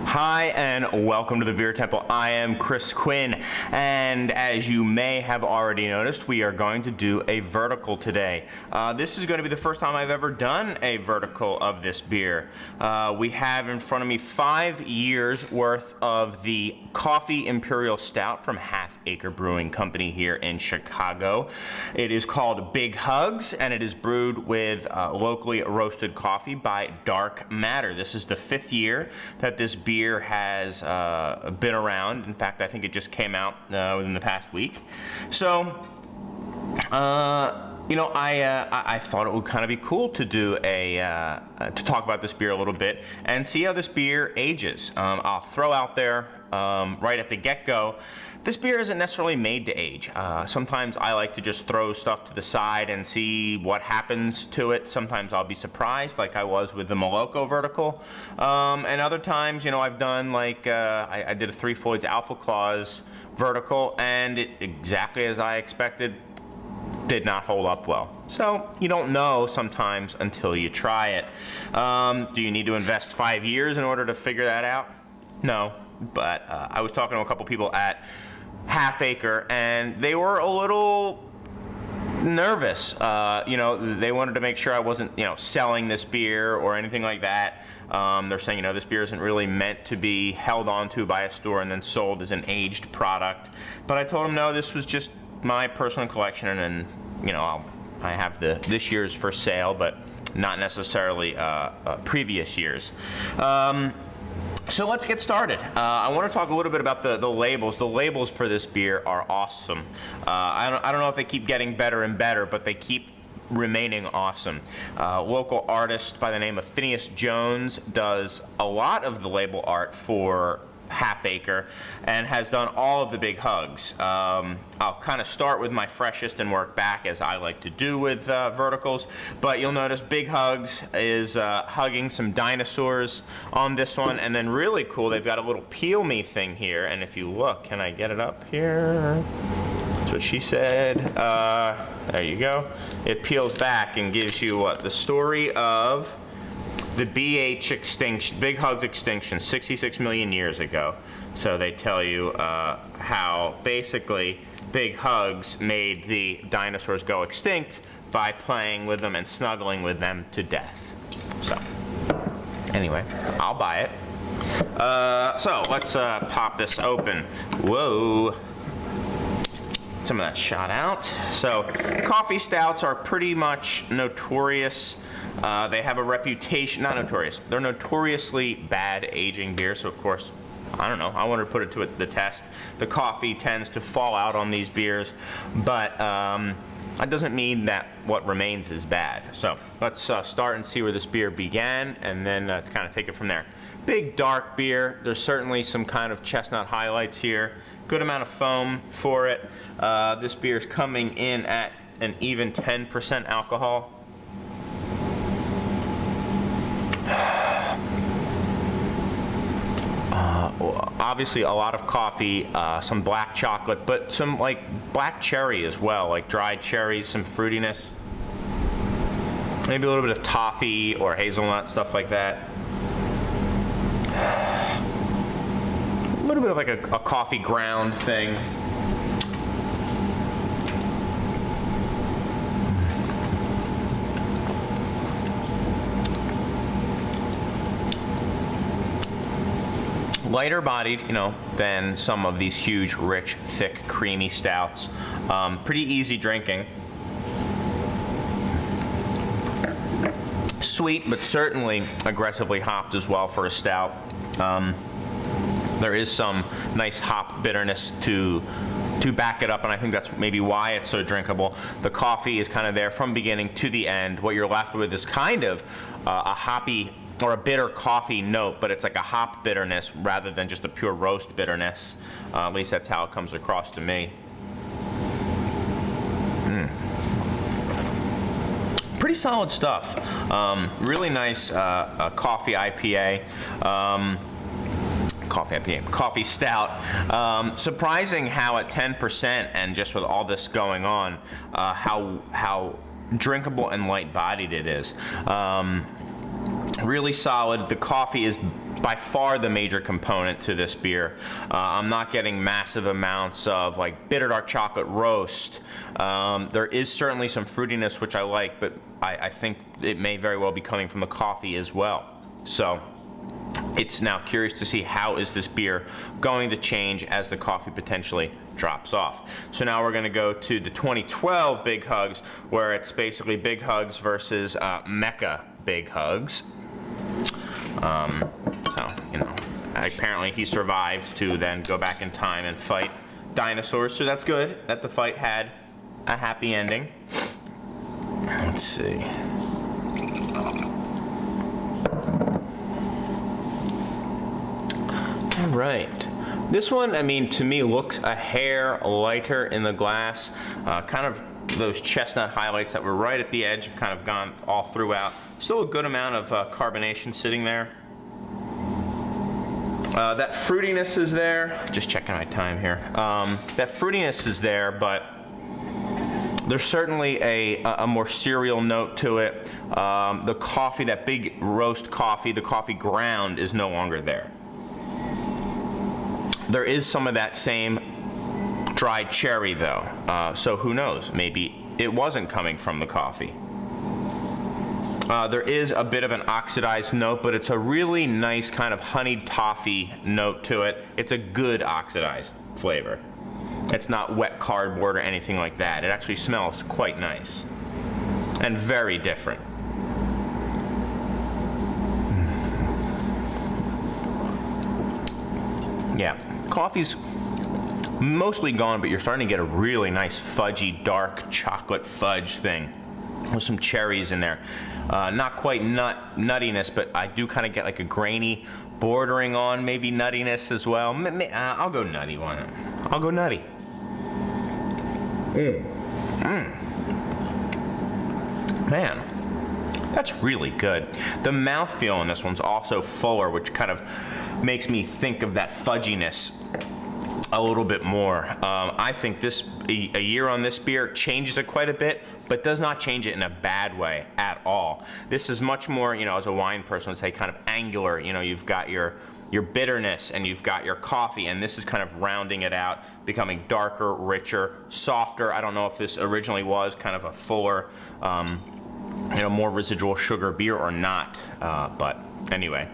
Hi and welcome to the Beer Temple. I am Chris Quinn, and as you may have already noticed, we are going to do a vertical today. This is going to be the first time I've ever done a vertical of this beer. We have in front of me 5 years worth of the Coffee Imperial Stout from Half Acre Brewing Company here in Chicago. It is called Big Hugs, and it is brewed with locally roasted coffee by Dark Matter. This is the 5th year that this beer has been around. In fact, I think it just came out within the past week. So, you know, I thought it would kind of be cool to do to talk about this beer a little bit and see how this beer ages. I'll throw out there right at the get-go, this beer isn't necessarily made to age. Sometimes I like to just throw stuff to the side and see what happens to it. Sometimes I'll be surprised, like I was with the Moloko vertical. And other times, you know, I've done like, I did a Three Floyds Alpha Claws vertical, and it, exactly as I expected, did not hold up well. So you don't know sometimes until you try it. Do you need to invest 5 years in order to figure that out? No, but I was talking to a couple people at Half Acre, and they were a little nervous. You know, they wanted to make sure I wasn't, you know, selling this beer or anything like that. They're saying, you know, this beer isn't really meant to be held onto by a store and then sold as an aged product. But I told them, no, this was just my personal collection, and you know, I have this year's for sale, but not necessarily previous years. So let's get started. I want to talk a little bit about the labels. The labels for this beer are awesome. I don't know if they keep getting better and better, but they keep remaining awesome. Local artist by the name of Phineas Jones does a lot of the label art for Half Acre and has done all of the Big Hugs. I'll kind of start with my freshest and work back, as I like to do with verticals, but you'll notice Big Hugs is hugging some dinosaurs on this one, and then really cool, they've got a little peel me thing here, and if you look, can I get it up here? That's what she said. There you go. It peels back and gives you what? The story of the BH extinction, Big Hugs extinction, 66 million years ago. So they tell you how basically Big Hugs made the dinosaurs go extinct by playing with them and snuggling with them to death. So anyway, I'll buy it. So let's pop this open. Whoa. Some of that shot out. So coffee stouts are pretty much notorious. They have a reputation, not notorious, they're notoriously bad aging beer, so of course, I don't know, I wanted to put it to the test. The coffee tends to fall out on these beers, but that doesn't mean that what remains is bad. So let's start and see where this beer began, and then kind of take it from there. Big dark beer, there's certainly some kind of chestnut highlights here. Good amount of foam for it. This beer is coming in at an even 10% alcohol. Obviously a lot of coffee, some black chocolate, but some like black cherry as well, like dried cherries, some fruitiness. Maybe a little bit of toffee or hazelnut, stuff like that. A little bit of like a coffee ground thing. Lighter bodied, you know, than some of these huge, rich, thick, creamy stouts. Pretty easy drinking. Sweet, but certainly aggressively hopped as well for a stout. There is some nice hop bitterness to back it up, and I think that's maybe why it's so drinkable. The coffee is kind of there from beginning to the end. What you're left with is kind of a hoppy or a bitter coffee note, but it's like a hop bitterness rather than just a pure roast bitterness. At least that's how it comes across to me. Pretty solid stuff. Really nice coffee IPA. Coffee stout. Surprising how at 10% and just with all this going on, how drinkable and light-bodied it is. Really solid. The coffee is by far the major component to this beer. I'm not getting massive amounts of like bitter dark chocolate roast. There is certainly some fruitiness, which I like, but I think it may very well be coming from the coffee as well. So it's now curious to see how is this beer going to change as the coffee potentially drops off. So now we're going to go to the 2012 Big Hugs, where it's basically Big Hugs versus Mecca Big Hugs. So, you know, apparently he survived to then go back in time and fight dinosaurs, so that's good that the fight had a happy ending. Let's see. All right. This one, I mean, to me looks a hair lighter in the glass. Kind of those chestnut highlights that were right at the edge have kind of gone all throughout. Still a good amount of carbonation sitting there. That fruitiness is there. Just checking my time here. That fruitiness is there, but there's certainly a more cereal note to it. The coffee, that big roast coffee, the coffee ground is no longer there. There is some of that same dried cherry though, so who knows, maybe it wasn't coming from the coffee. There is a bit of an oxidized note, but it's a really nice kind of honeyed toffee note to it. It's a good oxidized flavor. It's not wet cardboard or anything like that. It actually smells quite nice and very different. Yeah, coffee's mostly gone, but you're starting to get a really nice fudgy, dark chocolate fudge thing with some cherries in there. Not quite nuttiness, but I do kind of get like a grainy, bordering on maybe nuttiness as well. I'll go nutty one. I'll go nutty. Man, that's really good. The mouthfeel on this one's also fuller, which kind of makes me think of that fudginess a little bit more. I think this a year on this beer changes it quite a bit, but does not change it in a bad way at all. This is much more, you know, as a wine person would say, kind of angular. You know, you've got your bitterness and you've got your coffee, and this is kind of rounding it out, becoming darker, richer, softer. I don't know if this originally was kind of a fuller, you know, more residual sugar beer or not, but anyway,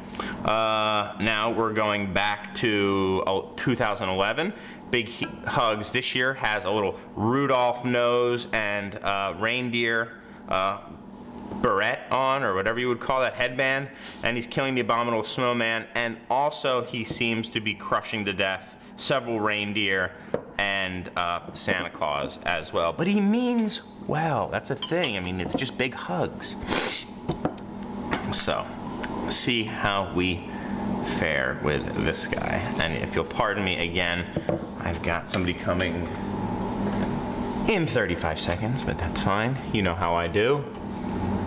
now we're going back to 2011. Big Hugs this year has a little Rudolph nose and reindeer beret on, or whatever you would call that, headband, and he's killing the abominable snowman, and also he seems to be crushing to death several reindeer and Santa Claus as well. But he means well. That's a thing. I mean, it's just Big Hugs. So, see how we fare with this guy. And if you'll pardon me again, I've got somebody coming in 35 seconds, but that's fine. You know how I do.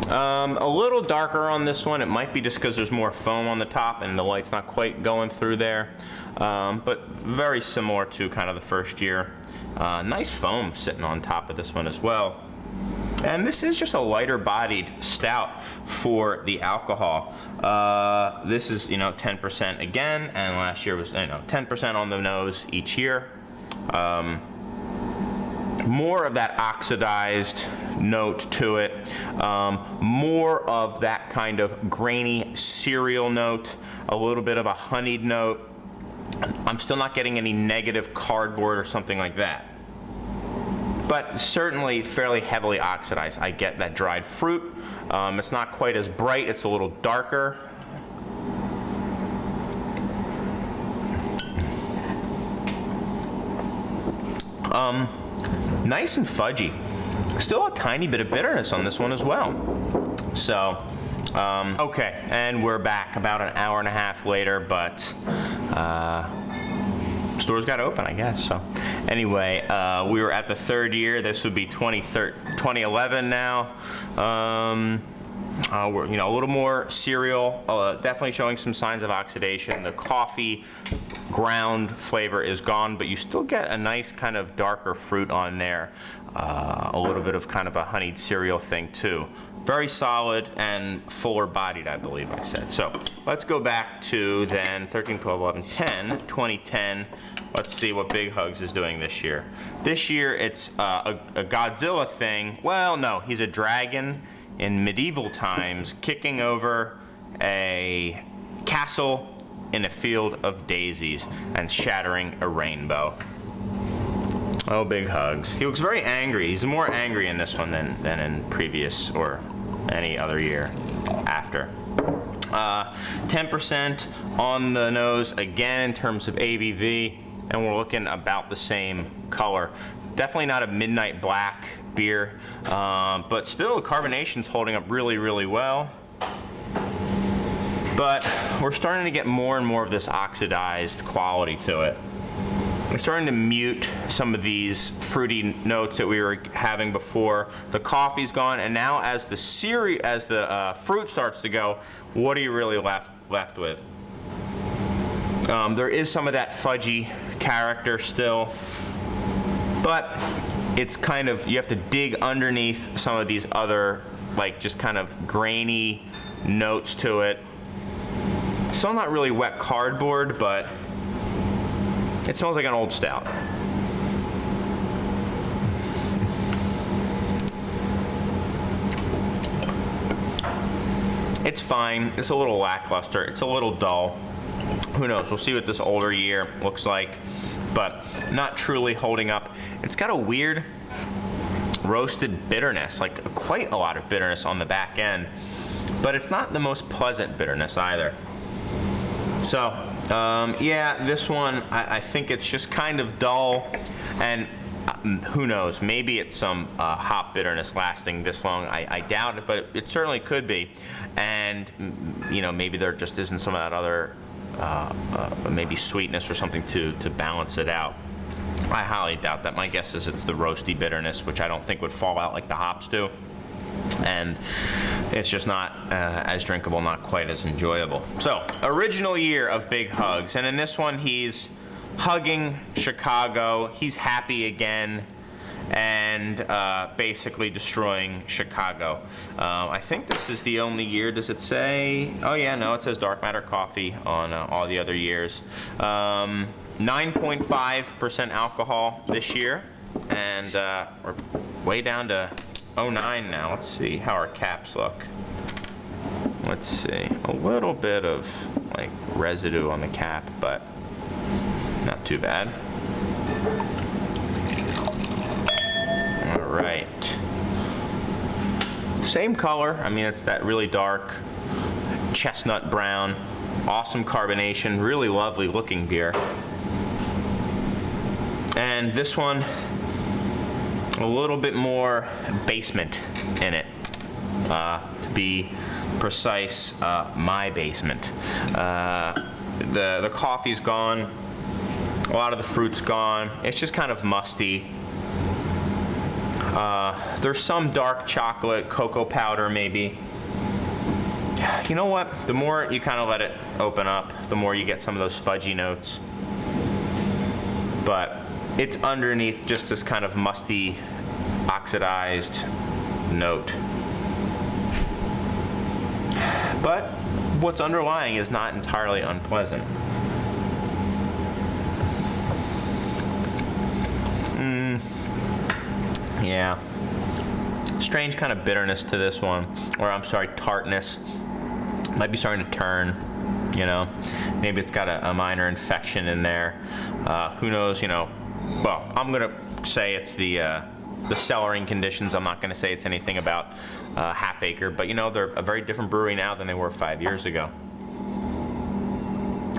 A little darker on this one. It might be just because there's more foam on the top and the light's not quite going through there. But very similar to kind of the first year. Nice foam sitting on top of this one as well. And this is just a lighter bodied stout for the alcohol. This is, 10% again, and last year was, 10% on the nose each year. More of that oxidized note to it. More of that kind of grainy cereal note, a little bit of a honeyed note. I'm still not getting any negative cardboard or something like that. But certainly fairly heavily oxidized. I get that dried fruit. It's not quite as bright, it's a little darker. Nice and fudgy. Still a tiny bit of bitterness on this one as well. So, okay, and we're back about an hour and a half later, but stores got open, I guess. So anyway, we were at the third year. This would be 2011 now. We're, you know, a little more cereal, definitely showing some signs of oxidation. The coffee ground flavor is gone, but you still get a nice kind of darker fruit on there. A little bit of kind of a honeyed cereal thing too. Very solid and fuller bodied, I believe I said. So let's go back to then 13, 12, 11, 10, 2010. Let's see what Big Hugs is doing this year. This year it's a Godzilla thing. Well, no, he's a dragon in medieval times kicking over a castle in a field of daisies and shattering a rainbow. Oh, Big Hugs. He looks very angry. He's more angry in this one than in previous or any other year after. 10% on the nose again in terms of ABV, and we're looking about the same color. Definitely not a midnight black beer, but still the carbonation's holding up really, really well. But we're starting to get more and more of this oxidized quality to it. We're starting to mute some of these fruity notes that we were having before. The coffee's gone, and now as the fruit starts to go, what are you really left with? There is some of that fudgy character still, but it's kind of, you have to dig underneath some of these other, like, just kind of grainy notes to it. Still not really wet cardboard, but it smells like an old stout. It's fine. It's a little lackluster. It's a little dull. Who knows? We'll see what this older year looks like, but not truly holding up. It's got a weird roasted bitterness, like quite a lot of bitterness on the back end, but it's not the most pleasant bitterness either. So, yeah, this one, I think it's just kind of dull, and who knows, maybe it's some hop bitterness lasting this long. I doubt it, but it certainly could be. And, you know, maybe there just isn't some of that other, maybe sweetness or something to balance it out. I highly doubt that. My guess is it's the roasty bitterness, which I don't think would fall out like the hops do. And it's just not as drinkable, not quite as enjoyable. So, original year of Big Hugs, and in this one he's hugging Chicago, he's happy again, and basically destroying Chicago. I think this is the only year, does it say? Oh yeah, no, it says Dark Matter Coffee on all the other years. 9.5% alcohol this year, and we're way down to 09 now. Let's see how our caps look. Let's see, a little bit of like residue on the cap, but not too bad. All right, same color. I mean, it's that really dark chestnut brown, awesome carbonation, really lovely looking beer. And this one, a little bit more basement in it, to be precise, my basement. The coffee's gone, a lot of the fruit's gone, it's just kind of musty. There's some dark chocolate, cocoa powder maybe. You know what, the more you kind of let it open up, the more you get some of those fudgy notes. But it's underneath just this kind of musty, oxidized note. But what's underlying is not entirely unpleasant. Yeah. Strange kind of bitterness to this one, or I'm sorry, tartness. Might be starting to turn, you know. Maybe it's got a minor infection in there. Who knows, you know. Well, I'm gonna say it's the cellaring conditions. I'm not gonna say it's anything about Half Acre, but you know, they're a very different brewery now than they were 5 years ago.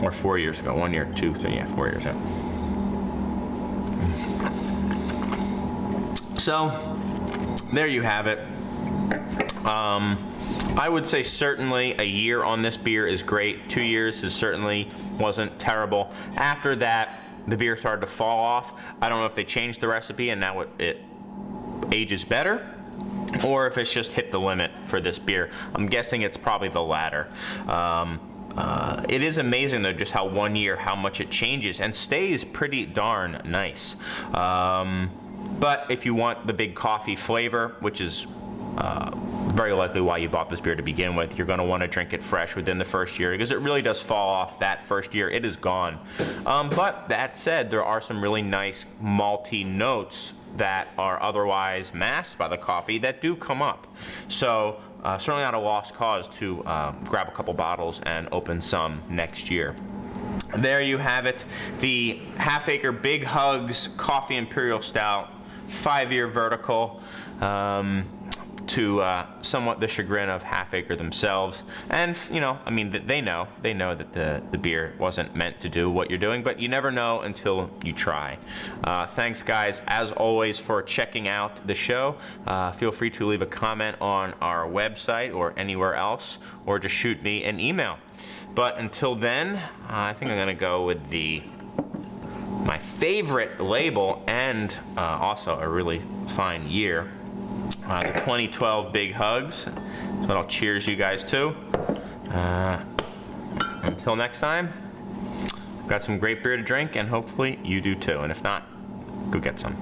Or 4 years ago, 1 year, 2, 3, yeah, 4 years ago. So, there you have it. I would say certainly a year on this beer is great. 2 years is certainly wasn't terrible. After that, the beer started to fall off. I don't know if they changed the recipe and now it ages better, or if it's just hit the limit for this beer. I'm guessing it's probably the latter. It is amazing though just how 1 year, how much it changes and stays pretty darn nice. But if you want the big coffee flavor, which is very likely why you bought this beer to begin with, you're going to want to drink it fresh within the first year, because it really does fall off that first year. It is gone. But that said, there are some really nice malty notes that are otherwise masked by the coffee that do come up. So certainly not a lost cause to grab a couple bottles and open some next year. There you have it, the Half Acre Big Hugs Coffee Imperial Stout, 5-year vertical. To somewhat the chagrin of Half Acre themselves. And, you know, I mean, they know that the beer wasn't meant to do what you're doing, but you never know until you try. Thanks, guys, as always, for checking out the show. Feel free to leave a comment on our website or anywhere else, or just shoot me an email. But until then, I think I'm going to go with my favorite label and also a really fine year. The 2012 Big Hugs. So I'll cheers you guys to. Until next time, I've got some great beer to drink, and hopefully you do too. And if not, go get some.